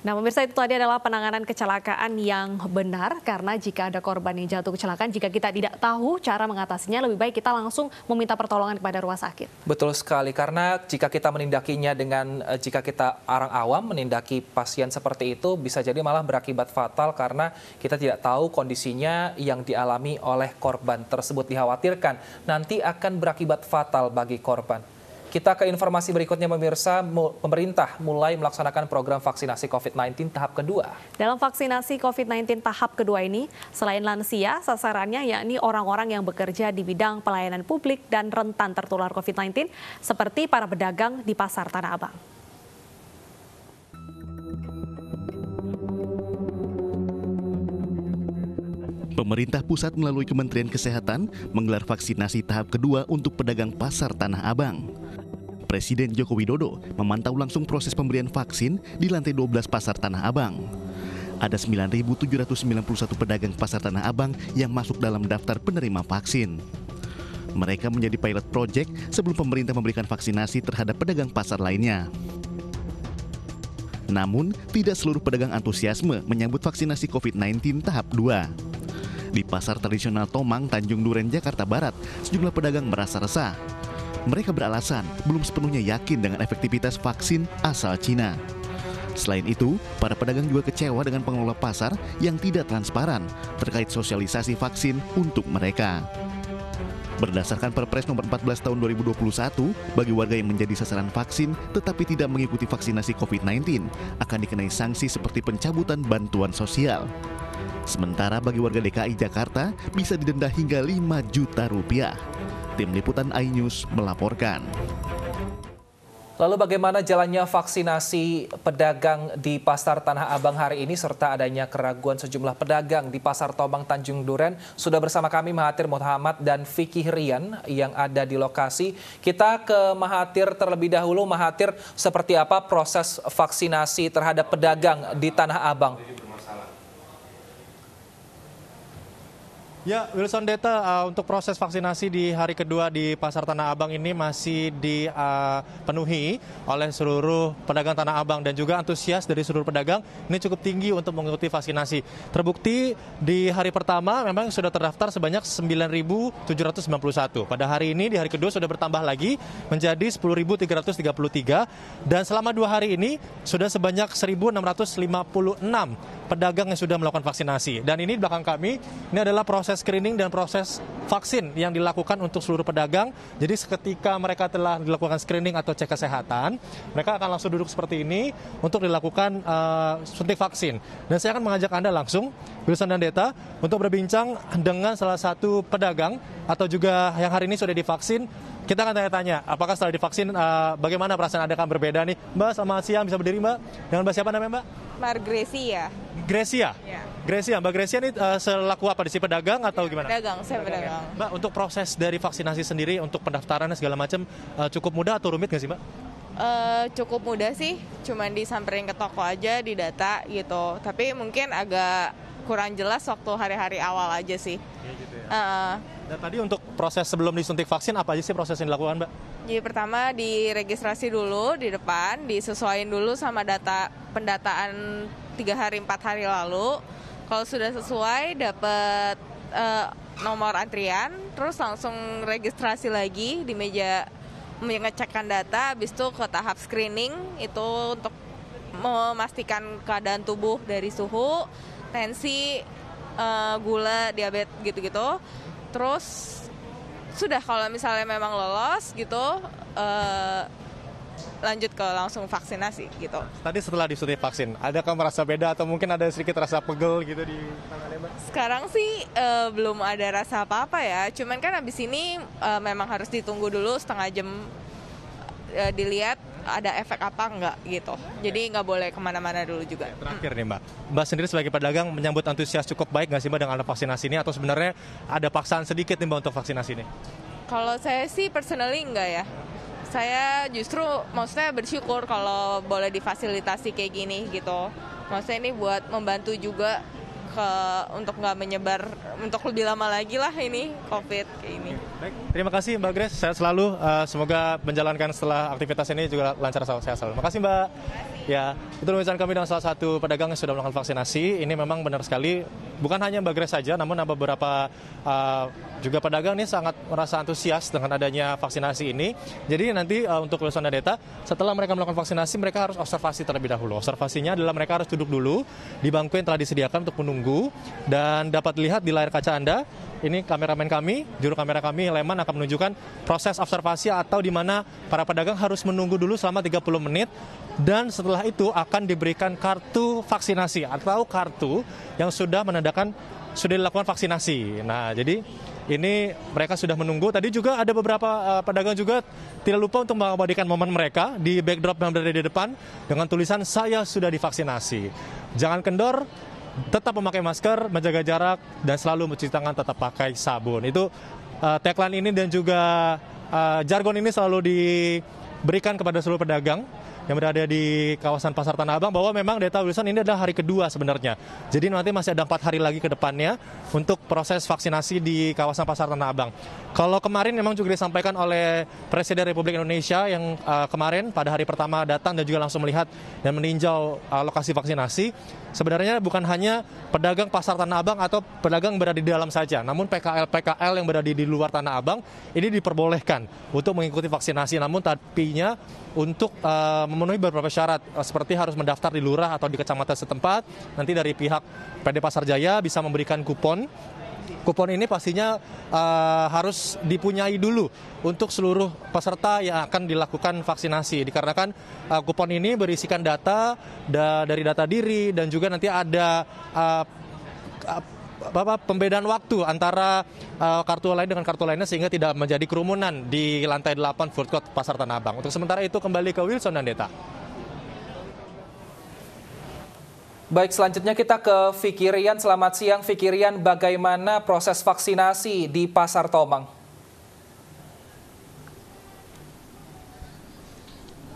Nah, pemirsa, itu tadi adalah penanganan kecelakaan yang benar, karena jika ada korban yang jatuh kecelakaan, jika kita tidak tahu cara mengatasinya, lebih baik kita langsung meminta pertolongan kepada rumah sakit. Betul sekali, karena jika kita menindakinya jika kita orang awam menindaki pasien seperti itu, bisa jadi malah berakibat fatal karena kita tidak tahu kondisinya yang dialami oleh korban tersebut. Dikhawatirkan nanti akan berakibat fatal bagi korban. Kita ke informasi berikutnya, pemirsa. Pemerintah mulai melaksanakan program vaksinasi COVID-19 tahap kedua. Dalam vaksinasi COVID-19 tahap kedua ini, selain lansia, sasarannya yakni orang-orang yang bekerja di bidang pelayanan publik dan rentan tertular COVID-19, seperti para pedagang di Pasar Tanah Abang. Pemerintah pusat melalui Kementerian Kesehatan menggelar vaksinasi tahap kedua untuk pedagang Pasar Tanah Abang. Presiden Joko Widodo memantau langsung proses pemberian vaksin di lantai 12 Pasar Tanah Abang. Ada 9.791 pedagang Pasar Tanah Abang yang masuk dalam daftar penerima vaksin. Mereka menjadi pilot project sebelum pemerintah memberikan vaksinasi terhadap pedagang pasar lainnya. Namun, tidak seluruh pedagang antusiasme menyambut vaksinasi COVID-19 tahap 2. Di pasar tradisional Tomang, Tanjung Duren, Jakarta Barat, sejumlah pedagang merasa resah. Mereka beralasan belum sepenuhnya yakin dengan efektivitas vaksin asal Cina. Selain itu, para pedagang juga kecewa dengan pengelola pasar yang tidak transparan terkait sosialisasi vaksin untuk mereka. Berdasarkan Perpres nomor 14 tahun 2021, bagi warga yang menjadi sasaran vaksin tetapi tidak mengikuti vaksinasi COVID-19 akan dikenai sanksi seperti pencabutan bantuan sosial. Sementara bagi warga DKI Jakarta bisa didenda hingga 5 juta rupiah. Tim Liputan iNews melaporkan. Lalu bagaimana jalannya vaksinasi pedagang di Pasar Tanah Abang hari ini serta adanya keraguan sejumlah pedagang di Pasar Tomang Tanjung Duren? Sudah bersama kami Mahathir Muhammad dan Vicky Rian yang ada di lokasi. Kita ke Mahathir terlebih dahulu. Mahathir, seperti apa proses vaksinasi terhadap pedagang di Tanah Abang? Ya, Wilson Deta, untuk proses vaksinasi di hari kedua di Pasar Tanah Abang ini masih dipenuhi oleh seluruh pedagang Tanah Abang dan juga antusias dari seluruh pedagang ini cukup tinggi untuk mengikuti vaksinasi. Terbukti di hari pertama memang sudah terdaftar sebanyak 9.791. Pada hari ini di hari kedua sudah bertambah lagi menjadi 10.333 dan selama 2 hari ini sudah sebanyak 1.656 pedagang yang sudah melakukan vaksinasi. Dan ini di belakang kami, ini adalah proses screening dan proses vaksin yang dilakukan untuk seluruh pedagang. Jadi seketika mereka telah dilakukan screening atau cek kesehatan, mereka akan langsung duduk seperti ini untuk dilakukan suntik vaksin. Dan saya akan mengajak Anda langsung, Wilson dan Deta, untuk berbincang dengan salah satu pedagang atau juga yang hari ini sudah divaksin. Kita akan tanya-tanya, apakah setelah divaksin, bagaimana perasaan Anda akan berbeda nih? Mbak, selamat siang, bisa berdiri Mbak? Dengan Mbak siapa namanya Mbak? Margresia. Gresia? Ya. Gresia, Mbak Gresia ini selaku apa di sini, pedagang atau gimana? Pedagang, saya pedagang. Mbak, untuk proses dari vaksinasi sendiri, untuk pendaftarannya segala macam, cukup mudah atau rumit nggak sih Mbak? Cukup mudah sih, cuman disamperin ke toko aja, didata gitu. Tapi mungkin agak kurang jelas waktu hari-hari awal aja sih. Ya, gitu ya. Dan tadi untuk proses sebelum disuntik vaksin, apa aja sih proses yang dilakukan Mbak? Jadi pertama diregistrasi dulu di depan, disesuaikan dulu sama data pendataan 3 hari 4 hari lalu. Kalau sudah sesuai dapat nomor antrian, terus langsung registrasi lagi di meja mengecekkan data, habis itu ke tahap screening itu untuk memastikan keadaan tubuh dari suhu, tensi, gula, diabetes gitu-gitu. Terus sudah kalau misalnya memang lolos gitu, lanjut ke langsung vaksinasi gitu. Tadi setelah disuntik vaksin, adakah merasa beda atau mungkin ada sedikit rasa pegel gitu di tangannya Mbak? Sekarang sih belum ada rasa apa-apa ya, cuman kan habis ini memang harus ditunggu dulu setengah jam, dilihat ada efek apa enggak gitu. Jadi nggak boleh kemana-mana dulu juga. Terakhir nih Mbak, Mbak sendiri sebagai pedagang menyambut antusias cukup baik nggak sih Mbak dengan vaksinasi ini, atau sebenarnya ada paksaan sedikit nih Mbak untuk vaksinasi ini? Kalau saya sih personally enggak ya. Saya justru maksudnya bersyukur kalau boleh difasilitasi kayak gini gitu. Maksudnya ini buat membantu juga untuk nggak menyebar untuk lebih lama lagi lah ini COVID kayak ini. Baik, terima kasih Mbak Grace, sehat selalu. Semoga menjalankan setelah aktivitas ini juga lancar, sehat selalu. Terima kasih Mbak. Ya, itu pembicaraan kami dengan salah satu pedagang yang sudah melakukan vaksinasi. Ini memang benar sekali, bukan hanya Mbak Grace saja, namun ada beberapa juga pedagang ini sangat merasa antusias dengan adanya vaksinasi ini. Jadi nanti untuk Wilson dan Deta, setelah mereka melakukan vaksinasi, mereka harus observasi terlebih dahulu. Observasinya adalah mereka harus duduk dulu di bangku yang telah disediakan untuk menunggu, dan dapat dilihat di layar kaca Anda, ini kameramen kami, juru kamera kami, Leman, akan menunjukkan proses observasi atau di mana para pedagang harus menunggu dulu selama 30 menit, dan setelah itu akan diberikan kartu vaksinasi atau kartu yang sudah menandakan sudah dilakukan vaksinasi. Nah, jadi ini mereka sudah menunggu. Tadi juga ada beberapa pedagang juga tidak lupa untuk mengabadikan momen mereka di backdrop yang berada di depan dengan tulisan "Saya sudah divaksinasi". Jangan kendor, tetap memakai masker, menjaga jarak, dan selalu mencuci tangan, tetap pakai sabun. Itu tagline ini dan juga jargon ini selalu diberikan kepada seluruh pedagang yang berada di kawasan Pasar Tanah Abang, bahwa memang Deta Wilson ini adalah hari kedua sebenarnya. Jadi nanti masih ada 4 hari lagi ke depannya untuk proses vaksinasi di kawasan Pasar Tanah Abang. Kalau kemarin memang juga disampaikan oleh Presiden Republik Indonesia yang kemarin pada hari pertama datang dan juga langsung melihat dan meninjau lokasi vaksinasi. Sebenarnya bukan hanya pedagang Pasar Tanah Abang atau pedagang yang berada di dalam saja, namun PKL yang berada di luar Tanah Abang ini diperbolehkan untuk mengikuti vaksinasi, namun tapinya untuk memenuhi beberapa syarat, seperti harus mendaftar di lurah atau di kecamatan setempat. Nanti dari pihak PD Pasar Jaya bisa memberikan kupon. Kupon ini pastinya harus dipunyai dulu untuk seluruh peserta yang akan dilakukan vaksinasi. Dikarenakan kupon ini berisikan data dari data diri, dan juga nanti ada pembedaan waktu antara kartu lain dengan kartu lainnya sehingga tidak menjadi kerumunan di lantai 8 Food Court Pasar Tanah Abang. Untuk sementara itu kembali ke Wilson dan Deta. Baik, selanjutnya kita ke Fikirian. Selamat siang Fikirian, bagaimana proses vaksinasi di Pasar Tomang?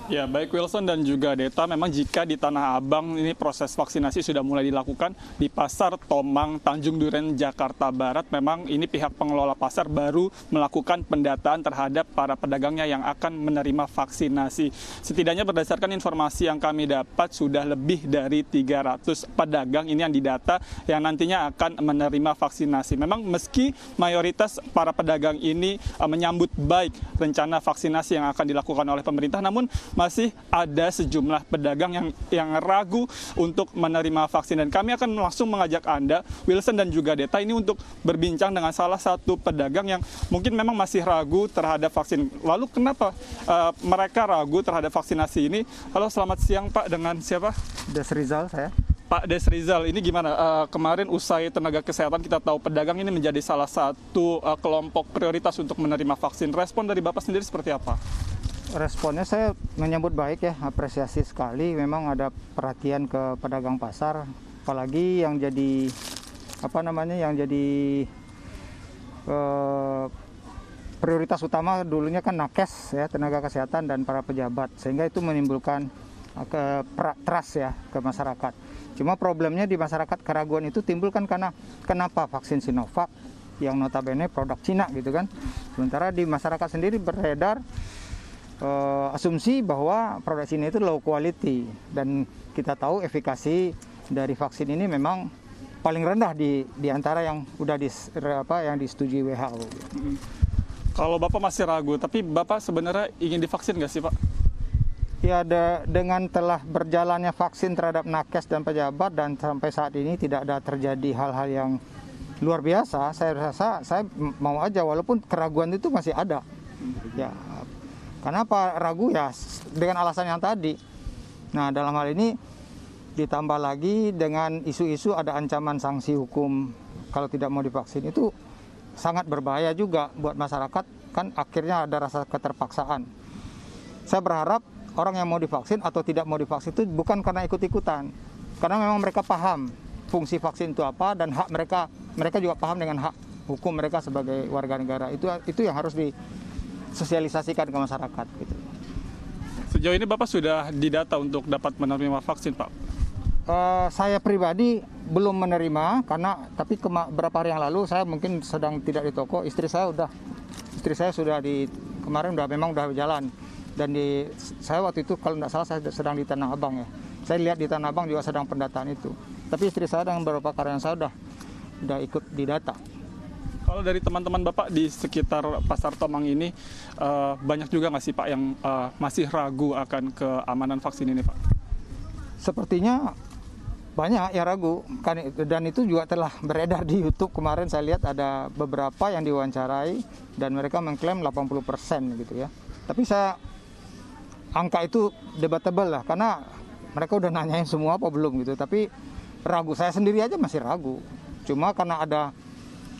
Ya, baik Wilson dan juga Deta, memang jika di Tanah Abang ini proses vaksinasi sudah mulai dilakukan di Pasar Tomang, Tanjung Duren, Jakarta Barat, memang ini pihak pengelola pasar baru melakukan pendataan terhadap para pedagangnya yang akan menerima vaksinasi. Setidaknya berdasarkan informasi yang kami dapat, sudah lebih dari 300 pedagang ini yang didata yang nantinya akan menerima vaksinasi. Memang meski mayoritas para pedagang ini menyambut baik rencana vaksinasi yang akan dilakukan oleh pemerintah, namun masih ada sejumlah pedagang yang ragu untuk menerima vaksin. Dan kami akan langsung mengajak Anda, Wilson dan juga Deta, ini untuk berbincang dengan salah satu pedagang yang mungkin memang masih ragu terhadap vaksin. Lalu kenapa mereka ragu terhadap vaksinasi ini? Halo, selamat siang Pak, dengan siapa? Desrizal saya. Pak Desrizal, ini gimana? Kemarin usai tenaga kesehatan kita tahu pedagang ini menjadi salah satu kelompok prioritas untuk menerima vaksin. Respon dari Bapak sendiri seperti apa? Responnya saya menyambut baik ya, apresiasi sekali. Memang ada perhatian ke pedagang pasar, apalagi yang jadi prioritas utama dulunya kan nakes ya, tenaga kesehatan dan para pejabat, sehingga itu menimbulkan trust ya ke masyarakat. Cuma problemnya di masyarakat keraguan itu timbul kan karena kenapa vaksin Sinovac yang notabene produk Cina gitu kan, sementara di masyarakat sendiri beredar asumsi bahwa produk Cina itu low quality, dan kita tahu efikasi dari vaksin ini memang paling rendah di antara yang udah yang disetujui WHO. Kalau Bapak masih ragu, tapi Bapak sebenarnya ingin divaksin nggak sih Pak? Ya, dengan telah berjalannya vaksin terhadap nakes dan pejabat dan sampai saat ini tidak ada terjadi hal-hal yang luar biasa, saya rasa saya mau aja walaupun keraguan itu masih ada. Ya, kenapa ragu ya? Dengan alasan yang tadi. Nah, dalam hal ini ditambah lagi dengan isu-isu ada ancaman sanksi hukum kalau tidak mau divaksin, itu sangat berbahaya juga buat masyarakat, kan akhirnya ada rasa keterpaksaan. Saya berharap orang yang mau divaksin atau tidak mau divaksin itu bukan karena ikut-ikutan, karena memang mereka paham fungsi vaksin itu apa dan hak mereka juga paham dengan hak hukum mereka sebagai warga negara. Itu yang harus disosialisasikan ke masyarakat gitu. Sejauh ini Bapak sudah didata untuk dapat menerima vaksin, Pak? saya pribadi belum menerima tapi beberapa hari yang lalu saya mungkin sedang tidak di toko, istri saya sudah kemarin memang udah jalan, dan saya waktu itu kalau tidak salah saya sedang di Tanah Abang ya. Saya lihat di Tanah Abang juga sedang pendataan itu. Tapi istri saya dan beberapa karyawan saya udah ikut didata. Kalau dari teman-teman Bapak di sekitar Pasar Tomang ini, banyak juga nggak sih Pak yang masih ragu akan keamanan vaksin ini Pak? Sepertinya banyak yang ragu, dan itu juga telah beredar di YouTube. Kemarin saya lihat ada beberapa yang diwawancarai dan mereka mengklaim 80% gitu ya. Tapi angka itu debatable lah, karena mereka udah nanyain semua apa belum gitu. Tapi ragu, saya sendiri aja masih ragu. Cuma karena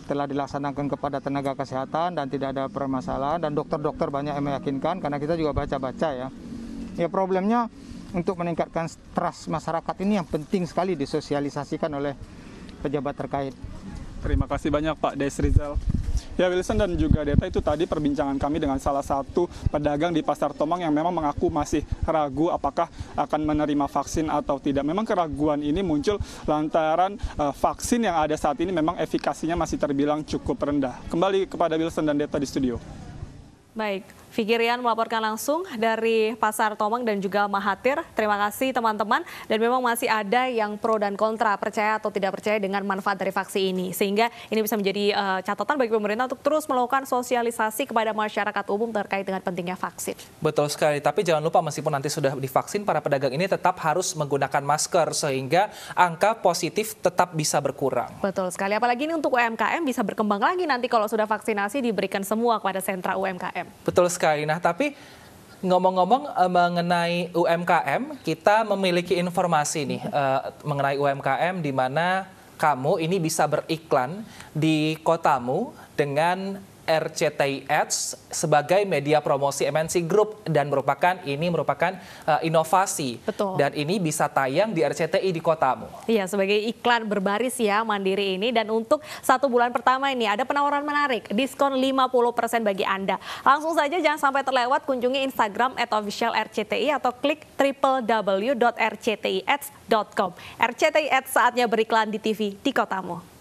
telah dilaksanakan kepada tenaga kesehatan dan tidak ada permasalahan, dan dokter-dokter banyak yang meyakinkan, karena kita juga baca-baca ya. Ya problemnya untuk meningkatkan trust masyarakat ini yang penting sekali disosialisasikan oleh pejabat terkait. Terima kasih banyak Pak Desrizal. Ya Wilson dan juga Deta, itu tadi perbincangan kami dengan salah satu pedagang di Pasar Tomang yang memang mengaku masih ragu apakah akan menerima vaksin atau tidak. Memang keraguan ini muncul lantaran vaksin yang ada saat ini memang efikasinya masih terbilang cukup rendah. Kembali kepada Wilson dan Deta di studio. Baik, Fikirian melaporkan langsung dari Pasar Tomang dan juga Mahathir. Terima kasih teman-teman. Dan memang masih ada yang pro dan kontra, percaya atau tidak percaya dengan manfaat dari vaksin ini. Sehingga ini bisa menjadi catatan bagi pemerintah untuk terus melakukan sosialisasi kepada masyarakat umum terkait dengan pentingnya vaksin. Betul sekali, tapi jangan lupa meskipun nanti sudah divaksin, para pedagang ini tetap harus menggunakan masker sehingga angka positif tetap bisa berkurang. Betul sekali, apalagi ini untuk UMKM bisa berkembang lagi nanti kalau sudah vaksinasi diberikan semua kepada sentra UMKM. Betul sekali. Nah, tapi ngomong-ngomong mengenai UMKM, kita memiliki informasi nih mengenai UMKM di mana kamu ini bisa beriklan di kotamu dengan RCTI Ads sebagai media promosi MNC Group, dan ini merupakan inovasi. Betul. Dan ini bisa tayang di RCTI di kotamu. Iya, sebagai iklan berbaris ya Mandiri ini, dan untuk 1 bulan pertama ini ada penawaran menarik, diskon 50% bagi Anda. Langsung saja jangan sampai terlewat, kunjungi Instagram @officialRCTI atau klik www.rctiads.com. RCTI Ads, saatnya beriklan di TV di kotamu.